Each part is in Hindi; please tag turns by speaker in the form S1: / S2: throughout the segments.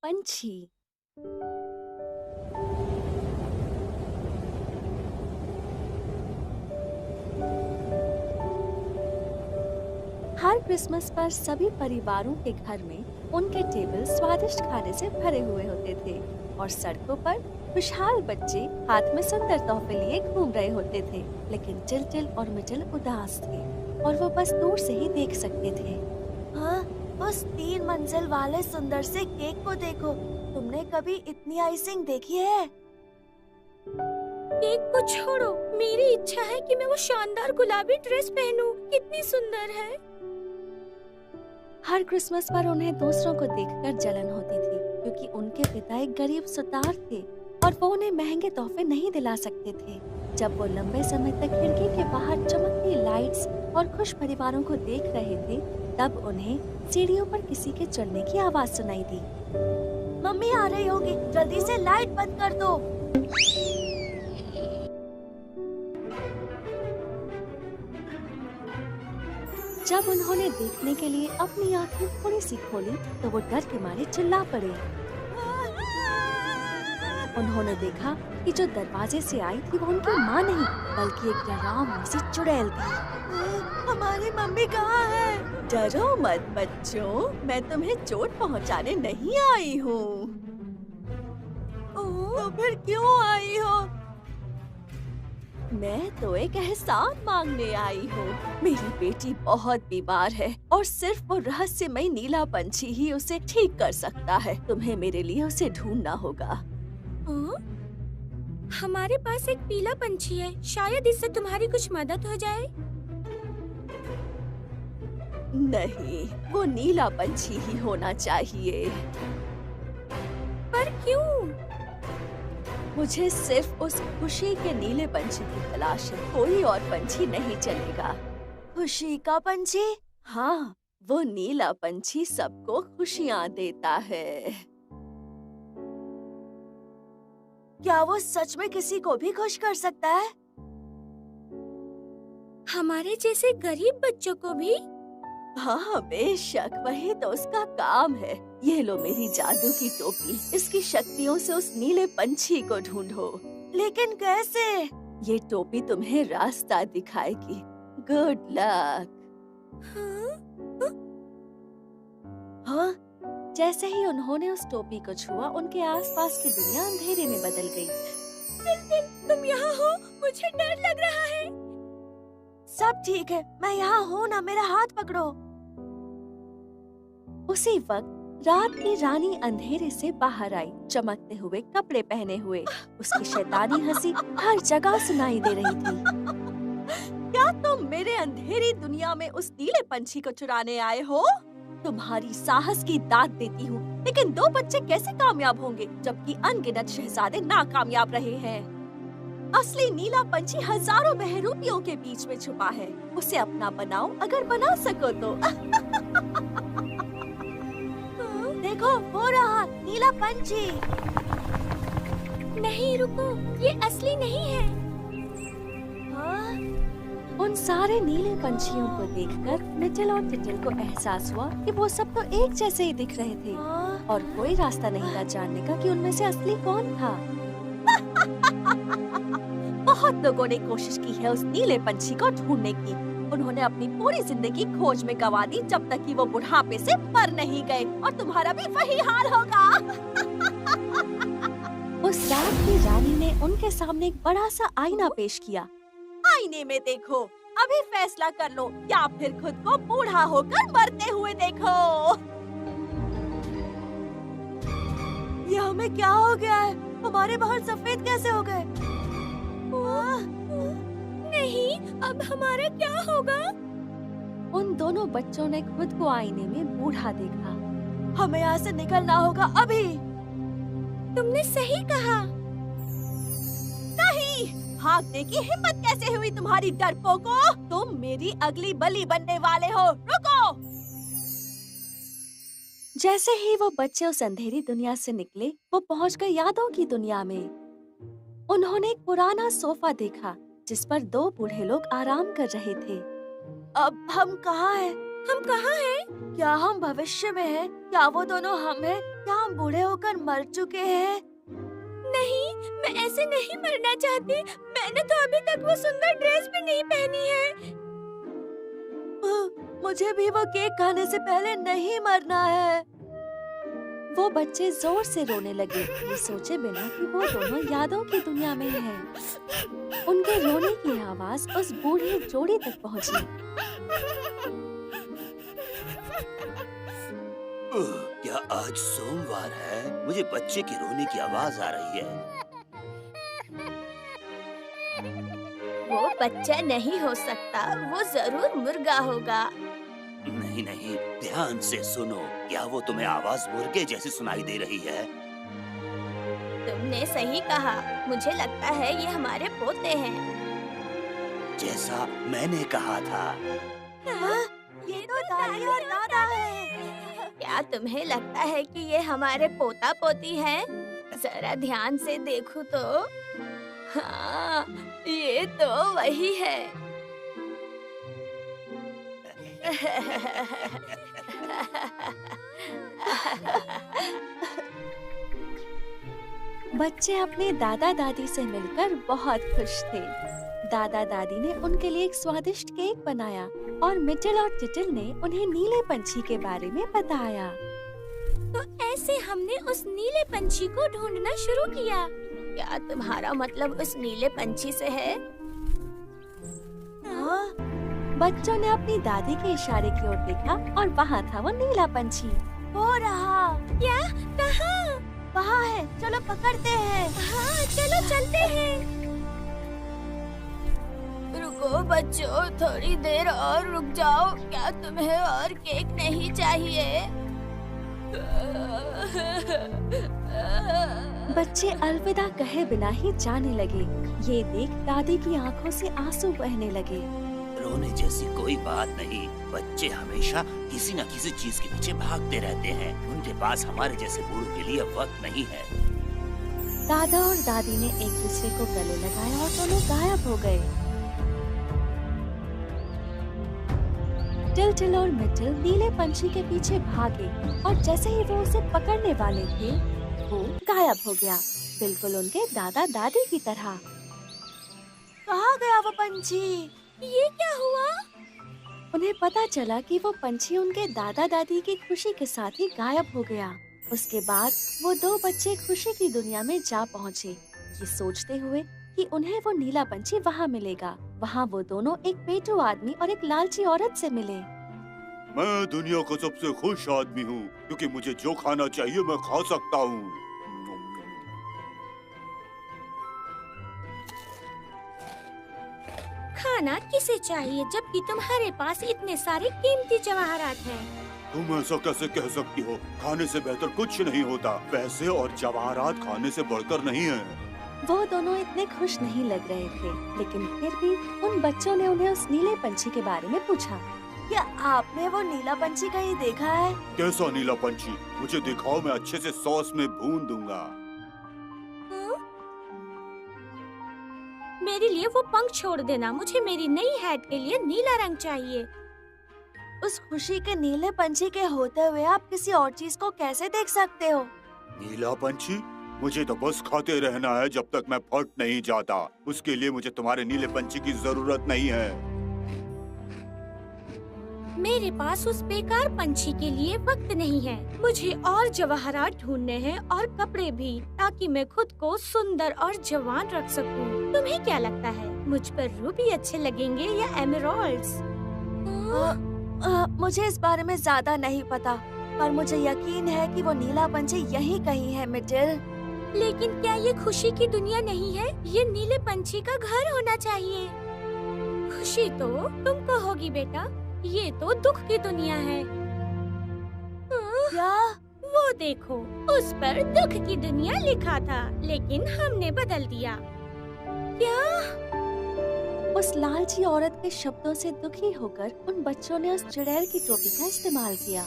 S1: पंछी। हर क्रिसमस पर सभी परिवारों के घर में उनके टेबल स्वादिष्ट खाने से भरे हुए होते थे और सड़कों पर खुशहाल बच्चे हाथ में सुंदर तोहफे लिए घूम रहे होते थे। लेकिन टिल और मिटल उदास थे और वो बस दूर से ही देख सकते थे।
S2: हाँ, उस 3 मंजिल वाले सुंदर से केक को देखो। तुमने कभी इतनी आइसिंग देखी है?
S3: केक को छोड़ो, मेरी इच्छा है कि मैं वो शानदार गुलाबी ड्रेस पहनूं। कितनी सुंदर है।
S1: हर क्रिसमस पर उन्हें दूसरों को देखकर जलन होती थी क्योंकि उनके पिता एक गरीब सुतार थे और वो उन्हें महंगे तोहफे नहीं दिला सकते थे। जब वो लंबे समय तक खिड़की के बाहर चमकती लाइट्स और खुश परिवारों को देख रहे थे, तब उन्हें सीढ़ियों पर किसी के चलने की आवाज सुनाई दी।
S2: मम्मी आ रही होगी, जल्दी से लाइट बंद कर दो।
S1: जब उन्होंने देखने के लिए अपनी आंखें थोड़ी सी खोली तो वो डर के मारे चिल्ला पड़े। उन्होंने देखा कि जो दरवाजे से आई थी वो उनकी माँ नहीं बल्कि एक डरावनी सी चुड़ैल थी।
S2: हमारी मम्मी कहाँ है?
S4: डरो मत बच्चों, मैं तुम्हें चोट पहुंचाने नहीं आई हूँ।
S2: तो फिर क्यों आई हो?
S4: मैं तो एक एहसान मांगने आई हूँ। मेरी बेटी बहुत बीमार है और सिर्फ वो रहस्यमय नीला पंछी ही उसे ठीक कर सकता है। तुम्हें मेरे लिए उसे ढूंढना होगा।
S3: हमारे पास एक पीला पंछी है, शायद इससे तुम्हारी कुछ मदद हो जाए।
S4: नहीं, वो नीला पंछी ही होना चाहिए।
S3: पर क्यों?
S4: मुझे सिर्फ उस खुशी के नीले पंछी की तलाश है, कोई और पंछी नहीं चलेगा।
S2: खुशी का पंछी?
S4: हाँ, वो नीला पंछी सबको खुशियाँ देता है।
S2: क्या वो सच में किसी को भी खुश कर सकता है?
S3: हमारे जैसे गरीब बच्चों को भी?
S4: हाँ बेशक, वही तो उसका काम है। ये लो मेरी जादू की टोपी, इसकी शक्तियों से उस नीले पंछी को ढूंढो।
S2: लेकिन कैसे?
S4: ये टोपी तुम्हें रास्ता दिखाएगी। Good luck.
S2: हाँ?
S1: जैसे ही उन्होंने उस टोपी को छुआ, उनके आसपास की दुनिया अंधेरे में बदल गई।
S3: तुम यहाँ हो? मुझे डर लग रहा है।
S2: सब ठीक है, मैं यहाँ हूँ ना, मेरा हाथ पकड़ो।
S1: उसी वक्त रात की रानी अंधेरे से बाहर आई, चमकते हुए कपड़े पहने हुए। उसकी शैतानी हंसी हर जगह सुनाई दे रही थी।
S4: क्या तुम मेरे अंधेरी दुनिया में उस नीले पंछी को चुराने आए हो? तुम्हारी साहस की दाद देती हूँ, लेकिन 2 बच्चे कैसे कामयाब होंगे जबकि अनगिनत शहजादे नाकामयाब रहे हैं? असली नीला पंछी हजारों बहरूपियों के बीच में छुपा है। उसे अपना बनाओ अगर बना सको तो।
S2: देखो, वो रहा नीला पंछी।
S3: नहीं रुको, ये असली नहीं है।
S2: हाँ?
S1: उन सारे नीले पंछियों को देखकर मिटल और टिटल को एहसास हुआ कि वो सब तो एक जैसे ही दिख रहे थे
S2: हाँ?
S1: और कोई रास्ता नहीं था जानने का कि उनमें से असली कौन था।
S4: बहुत लोगों ने कोशिश की है उस नीले पंछी को ढूंढने की। उन्होंने अपनी पूरी जिंदगी खोज में गंवा दी जब तक कि वो बुढ़ापे से मर नहीं गए, और तुम्हारा भी वही हाल होगा।
S1: उस रात की रानी ने उनके सामने एक बड़ा सा आईना पेश किया।
S4: आईने में देखो, अभी फैसला कर लो, या फिर खुद को बूढ़ा होकर मरते हुए देखो।
S2: ये हमें क्या हो गया है? हमारे बाल सफेद कैसे हो गए?
S3: नहीं, अब हमारा क्या होगा?
S1: उन दोनों बच्चों ने खुद को आईने में बूढ़ा देखा।
S2: हमें यहाँ से निकलना होगा अभी।
S3: तुमने सही कहा।
S4: नहीं, भागने की हिम्मत कैसे हुई तुम्हारी डरपोको? तुम मेरी अगली बलि बनने वाले हो। रुको!
S1: जैसे ही वो बच्चे उस अंधेरी दुनिया से निकले, वो पहुंच गए यादों की दुनिया में। उन्होंने एक पुराना सोफा देखा जिस पर 2 बूढ़े लोग आराम कर रहे थे।
S2: अब हम कहाँ हैं?
S3: हम कहाँ हैं?
S2: क्या हम भविष्य में हैं? क्या वो दोनों हम हैं? क्या हम बूढ़े होकर मर चुके हैं?
S3: नहीं, मैं ऐसे नहीं मरना चाहती। मैंने तो अभी तक वो सुंदर ड्रेस भी नहीं पहनी है।
S2: मुझे भी वो केक खाने से पहले नहीं मरना है।
S1: वो बच्चे जोर से रोने लगे, ये सोचे बिना कि वो दोनों यादों की दुनिया में हैं। उनके रोने की आवाज उस बूढ़ी जोड़ी तक पहुंची।
S5: क्या आज सोमवार है? मुझे बच्चे के रोने की आवाज आ रही है।
S3: वो बच्चा नहीं हो सकता, वो जरूर मुर्गा होगा।
S5: नहीं नहीं, ध्यान से सुनो। क्या वो तुम्हें आवाज मुर्गे जैसी सुनाई दे रही है?
S3: तुमने सही कहा, मुझे लगता है ये हमारे पोते हैं।
S5: जैसा मैंने कहा था।
S2: ये तो दादी और दादा है।
S3: क्या तुम्हें लगता है कि ये हमारे पोता पोती हैं? जरा ध्यान से देखो तो। हाँ, ये तो वही है।
S1: बच्चे अपने दादा दादी से मिलकर बहुत खुश थे। दादा दादी ने उनके लिए एक स्वादिष्ट केक बनाया और मिटल और टिटल ने उन्हें नीले पंछी के बारे में बताया।
S3: तो ऐसे हमने उस नीले पंछी को ढूंढना शुरू किया। क्या तुम्हारा मतलब उस नीले पंछी से है?
S1: बच्चों ने अपनी दादी के इशारे की ओर देखा और वहाँ था वो नीला पंछी।
S2: हो रहा।
S3: क्या? कहाँ?
S2: वहाँ है, चलो पकड़ते हैं।
S3: हाँ, चलो चलते हैं। रुको बच्चों, थोड़ी देर और रुक जाओ। क्या तुम्हें और केक नहीं चाहिए?
S1: बच्चे अलविदा कहे बिना ही जाने लगे। ये देख दादी की आंखों से आंसू बहने लगे।
S5: रोने जैसी कोई बात नहीं। बच्चे हमेशा किसी न किसी चीज के पीछे भागते रहते हैं। उनके पास हमारे जैसे बूढ़ों के लिए वक्त नहीं है।
S1: दादा और दादी ने एक दूसरे को गले लगाया और दोनों गायब हो गए। टिल और मिटल नीले पंछी के पीछे भागे और जैसे ही वो उसे पकड़ने वाले थे, वो गायब हो गया, बिल्कुल उनके दादा दादी की तरह।
S2: कहाँ गया वो पंछी?
S3: ये क्या हुआ?
S1: उन्हें पता चला कि वो पंछी उनके दादा दादी की खुशी के साथ ही गायब हो गया। उसके बाद वो दो बच्चे खुशी की दुनिया में जा पहुँचे, ये सोचते हुए कि उन्हें वो नीला पंछी वहाँ मिलेगा। वहाँ वो दोनों एक पेटू आदमी और एक लालची औरत से मिले।
S6: मैं दुनिया का सबसे खुश आदमी हूँ, क्योंकि मुझे जो खाना चाहिए मैं खा सकता हूँ।
S3: खाना किसे चाहिए जबकि तुम्हारे पास इतने सारे कीमती जवाहरात हैं?
S6: तुम ऐसा कैसे कह सकती हो? खाने से बेहतर कुछ नहीं होता। पैसे और जवाहरात खाने से बढ़कर नहीं है।
S1: वो दोनों इतने खुश नहीं लग रहे थे, लेकिन फिर भी उन बच्चों ने उन्हें उस नीले पंछी के बारे में पूछा।
S2: क्या आपने वो नीला पंछी कहीं देखा है?
S6: कैसा नीला पंछी? मुझे दिखाओ, मैं अच्छे से सॉस में भून दूंगा।
S3: मेरे लिए वो पंख छोड़ देना। मुझे मेरी नई हैट के लिए नीला रंग चाहिए।
S2: उस खुशी के नीले पंछी के होते हुए आप किसी और चीज को कैसे देख सकते हो?
S6: नीला पंछी? मुझे तो बस खाते रहना है जब तक मैं फट नहीं जाता। उसके लिए मुझे तुम्हारे नीले पंछी की जरूरत नहीं है।
S3: मेरे पास उस बेकार पंछी के लिए वक्त नहीं है। मुझे और जवाहरात ढूंढने हैं और कपड़े भी, ताकि मैं खुद को सुंदर और जवान रख सकूं। तुम्हें क्या लगता है, मुझ पर रूबी अच्छे लगेंगे या एमराल्ड्स?
S2: मुझे इस बारे में ज्यादा नहीं पता, पर मुझे यकीन है कि वो नीला पंछी यहीं कहीं है मिटिल।
S3: लेकिन क्या ये खुशी की दुनिया नहीं है? ये नीले पंछी का घर होना चाहिए। खुशी तो तुम कहोगी बेटा, ये तो दुख की दुनिया है।
S2: क्या?
S3: वो देखो, उस पर दुख की दुनिया लिखा था, लेकिन हमने बदल दिया। क्या?
S1: उस लालची औरत के शब्दों से दुखी होकर उन बच्चों ने उस चुड़ैल की टोपी का इस्तेमाल किया।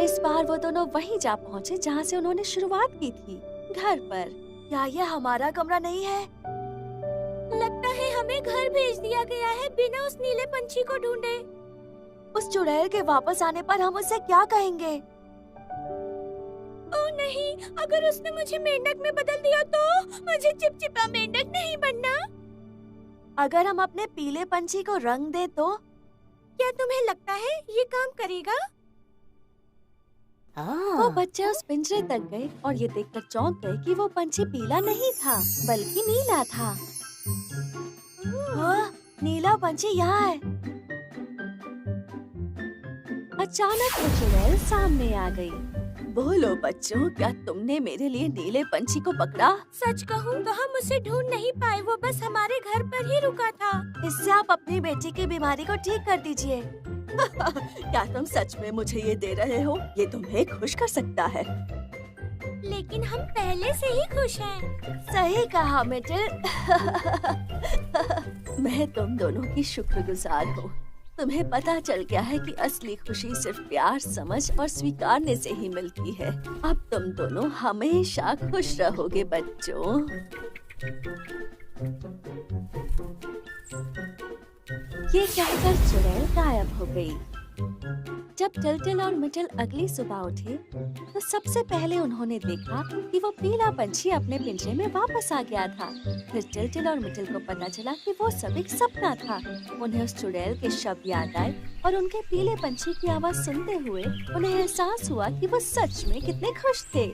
S1: इस बार वो दोनों वहीं जा पहुँचे जहाँ से उन्होंने शुरुआत की थी, घर पर।
S2: क्या ये हमारा कमरा नहीं है?
S3: लगता है हमें घर भेज दिया गया है बिना उस नीले पंछी को ढूंढे।
S2: उस चुड़ैल के वापस आने पर हम उसे क्या कहेंगे?
S3: ओह नहीं, अगर उसने मुझे मेंढक में बदल दिया तो मुझे चिपचिपा मेंढक नहीं बनना।
S2: अगर हम अपने पीले पंछी को रंग दे तो?
S3: क्या तुम्हें लगता है ये काम करेगा?
S1: वो बच्चे उस पिंजरे तक गए और ये देखकर चौंक गए कि वो पंछी पीला नहीं था बल्कि नीला था।
S2: हाँ, नीला पंछी यहाँ है।
S1: अचानक वो चुड़ैल सामने आ गई।
S4: बोलो बच्चों, क्या तुमने मेरे लिए नीले पंछी को पकड़ा?
S3: सच कहूँ तो हम उसे ढूंढ नहीं पाए, वो बस हमारे घर पर ही रुका था।
S2: इससे आप अपनी बेटी की बीमारी को ठीक कर दीजिए।
S4: क्या तुम सच में मुझे ये दे रहे हो? ये तुम्हें खुश कर सकता है।
S3: लेकिन हम पहले से ही खुश हैं।
S2: सही कहा मिटिल।
S4: मैं तुम दोनों की शुक्रगुजार हूँ। तुम्हें पता चल गया है कि असली खुशी सिर्फ प्यार, समझ और स्वीकारने से ही मिलती है। अब तुम दोनों हमेशा खुश रहोगे बच्चों।
S1: ये कहकर चुड़ैल गायब हो गई। जब टिलटिल और मिटिल अगली सुबह उठे तो सबसे पहले उन्होंने देखा कि वो पीला पंछी अपने पिंजरे में वापस आ गया था। फिर टिलटिल और मिटिल को पता चला कि वो सब एक सपना था। उन्हें उस चुड़ैल के शब्द याद आए और उनके पीले पंछी की आवाज सुनते हुए उन्हें एहसास हुआ कि वो सच में कितने खुश थे।